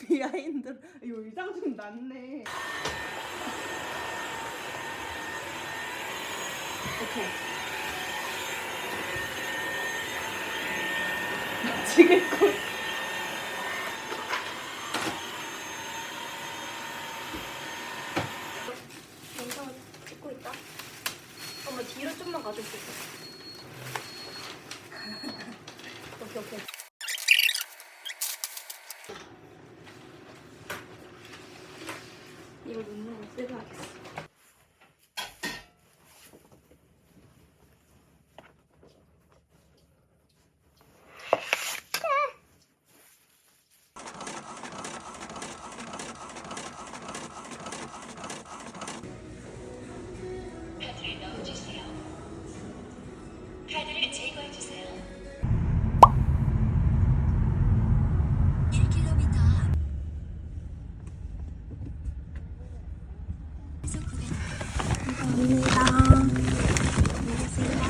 비하인드. 이거 위장 좀 났네. 오케이. 미치겠고. 영상을 찍고 있다. 엄마 뒤로 좀만 가줄 수 있어? 오케이. 이걸 놓는 거 쓰려야겠어. 카드를 넣어주세요. 카드를 제거해주세요. 1km 앞. 계속 구간입니다. 감사합니다. 알겠습니다.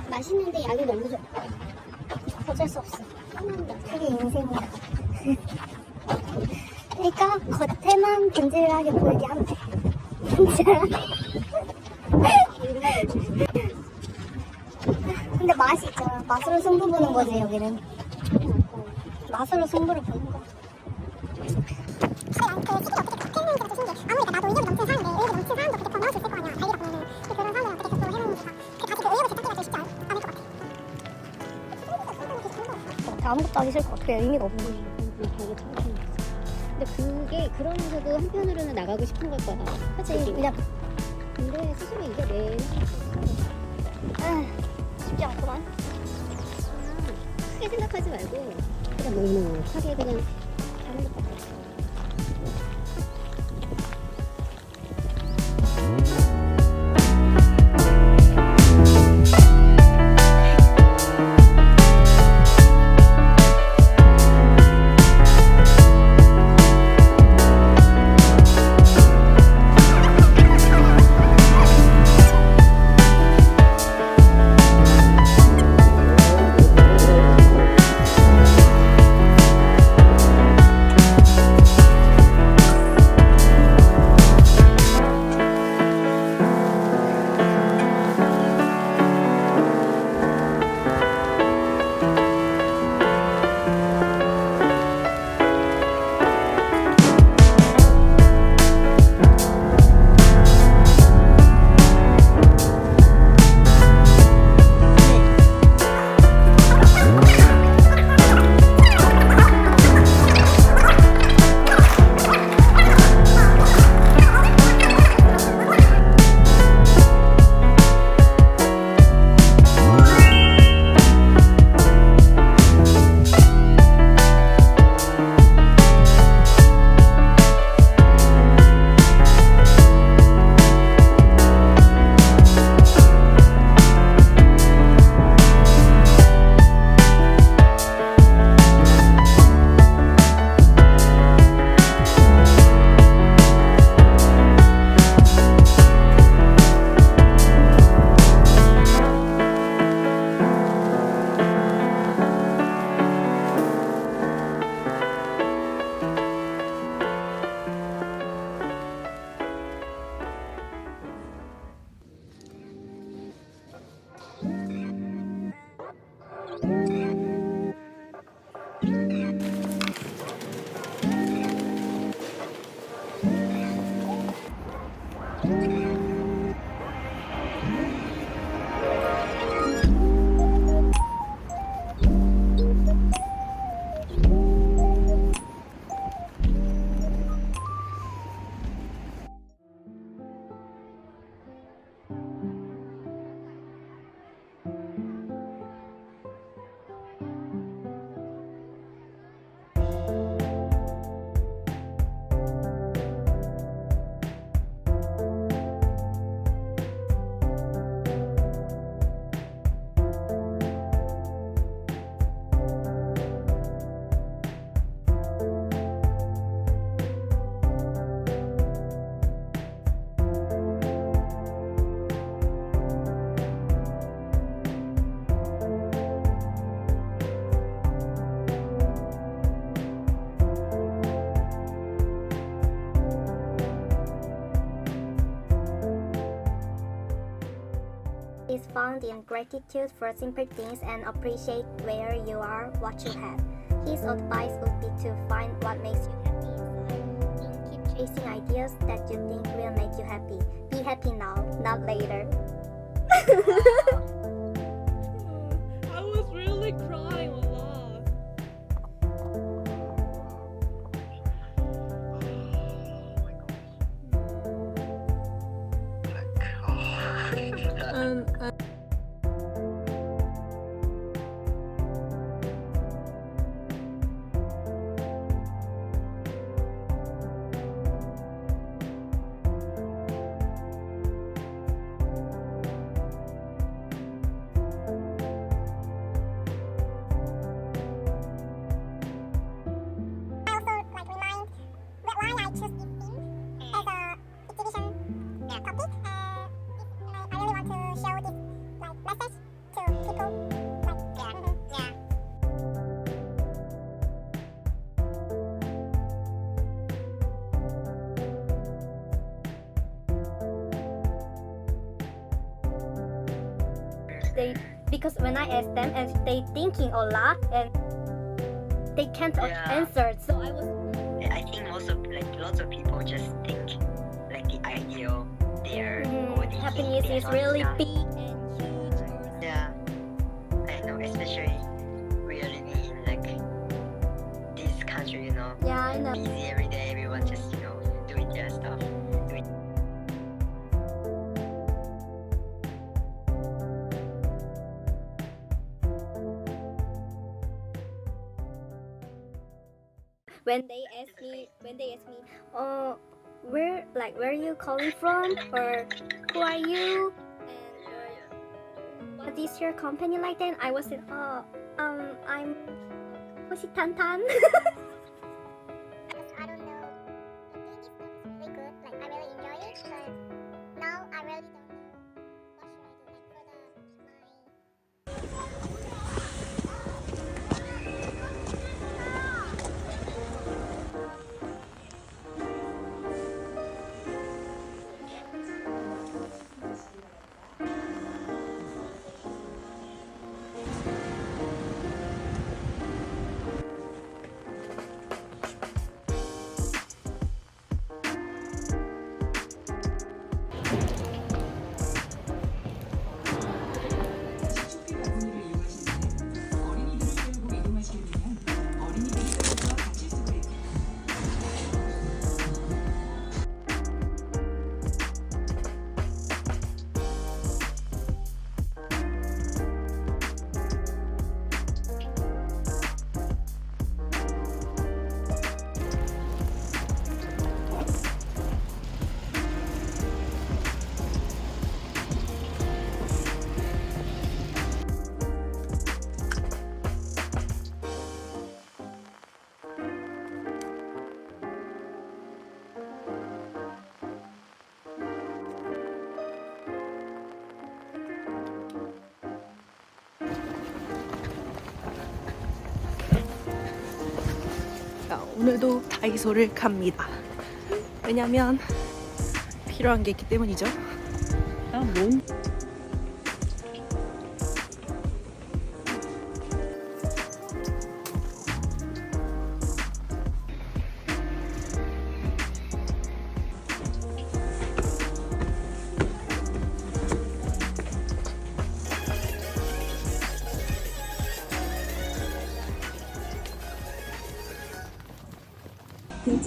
맛있는데 양이 너무 적다. 어쩔 수 없어. 그게 인생이야. 그러니까 겉에만 균질하게 보이게 하면 돼. 진짜. 근데 맛이 있잖아. 맛으로 승부 보는 거지 여기는. 맛으로 승부를 보는 거야. 그 식이 어떻게 겉에 있는지가 좀 신기해. 아무리 나도 의욕이 넘치는 사람인데 의욕이 넘치는 사람도 그렇게 더 넣을 수 있을 거 아니야. 달리다 보면은 그런 사람을 어떻게 겉으로 해놓는지가 다시 그 의욕을 재찾기가 제일 쉽지 않을 것 같아. 아무것도 하기 싫고 어떻게 의미가 없는 거지. 되게 창피해. 근데 그게 그러면서도 한편으로는 나가고 싶은 걸 거야. 그치 그냥 근데 스스로 이겨내. 쉽지 않구만. 크게 생각하지 말고 그냥 넉넉하게 그냥 하는 것밖에 없어. Is found in gratitude for simple things and appreciate where you are, what you have. His advice would be to find what makes you happy inside. Don't keep chasing ideas that you think will make you happy. Be happy now, not later. I was really crying a lot. Because when I ask them and they thinking a lot and they can't answer, so I was. I think lots of people just think like the ideal their Happiness is really big and huge. Yeah, I know, especially we are living in like this country, you know. Yeah, I know. Busy every day, everyone just doing their stuff. When they ask me, where are you calling from, or who are you, and what is your company like that? I was saying, I'm Tan. I don't know. Doing this stuff is really good. Like I really enjoy it, but now I really don't know what should I do. Like for 자, 오늘도 다이소를 갑니다. 왜냐면 필요한 게 있기 때문이죠. 뭔?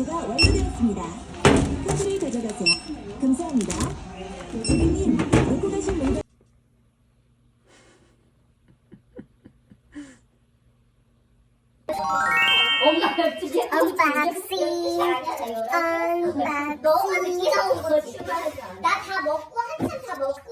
결제가 완료되었습니다. 카드를 가져가세요. 감사합니다. 고객님, 놓고 가신 물건 나다 먹고 한참 다 먹고.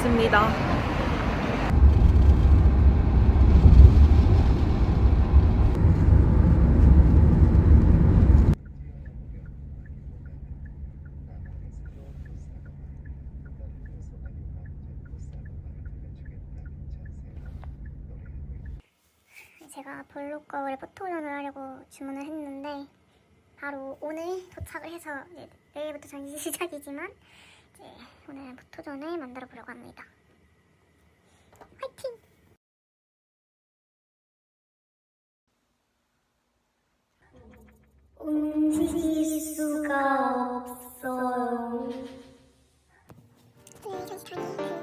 있습니다. 제가 블록 거울에 포토존을 하려고 주문을 했는데 바로 오늘 도착을 해서 이제 내일부터 전시 시작이지만 이제 오늘 포토존을 만들어 보려고 합니다. 화이팅! 움직일 수가 없어요. 네, 전시장이